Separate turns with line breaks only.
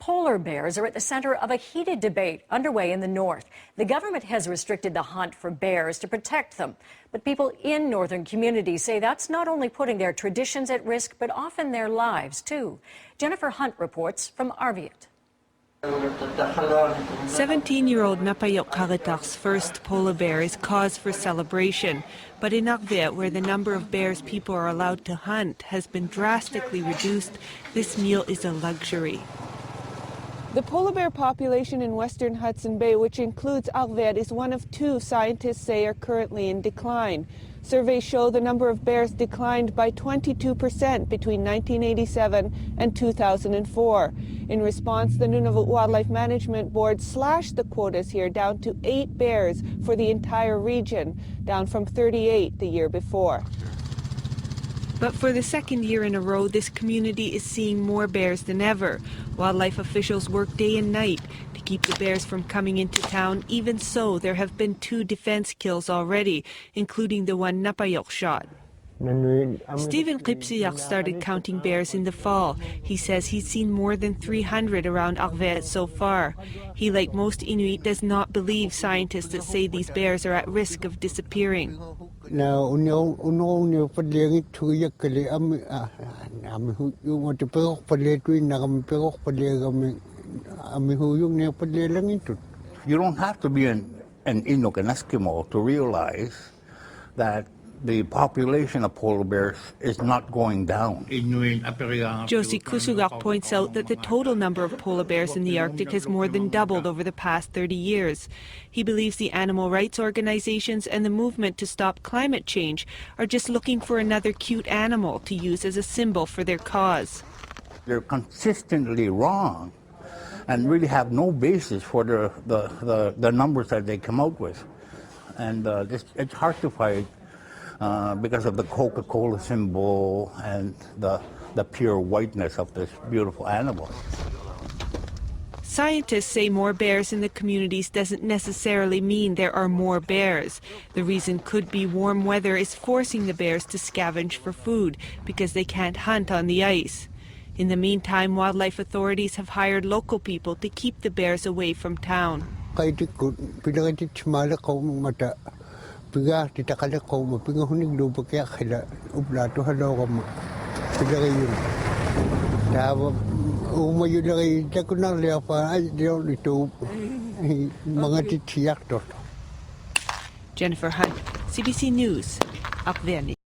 Polar bears are at the center of a heated debate underway in the north. The government has restricted the hunt for bears to protect them. But people in northern communities say that's not only putting their traditions at risk, but often their lives, too. Jennifer Hunt reports from Arviat.
17-year-old Napayok Kagatak's first polar bear is cause for celebration. But in Arviat, where the number of bears people are allowed to hunt has been drastically reduced, this meal is a luxury. The polar bear population in western Hudson Bay, which includes Arviat, is one of two scientists say are currently in decline. Surveys show the number of bears declined by 22% between 1987 and 2004. In response, the Nunavut Wildlife Management Board slashed the quotas here down to 8 bears for the entire region, down from 38 the year before. But for the second year in a row, this community is seeing more bears than ever. Wildlife officials work day and night to keep the bears from coming into town. Even so, there have been 2 defense kills already, including the one Napayok shot. Stephen Kipsiak started counting bears in the fall. He says he's seen more than 300 around Arviat so far. He, like most Inuit, does not believe scientists that say these bears are at risk of disappearing.
You don't have to be an Inuk, an Eskimo, to realize that the population of polar bears is not going down.
Josie Kusugak points out that the total number of polar bears in the Arctic has more than doubled over the past 30 years. He believes the animal rights organizations and the movement to stop climate change are just looking for another cute animal to use as a symbol for their cause.
They're consistently wrong and really have no basis for the numbers that they come out with. And it's hard to fight. Because of the Coca-Cola symbol and the pure whiteness of this beautiful animal.
Scientists say more bears in the communities doesn't necessarily mean there are more bears. The reason could be warm weather is forcing the bears to scavenge for food because they can't hunt on the ice. In the meantime, wildlife authorities have hired local people to keep the bears away from town.
Piga titakala ko mapinga hunig lupa kaya kaya uplato halo ko pigay tawa umayo lagi takunang liapa ay diyo ito mga titiyak to.
Jennifer Hunt, CBC News, Arviat.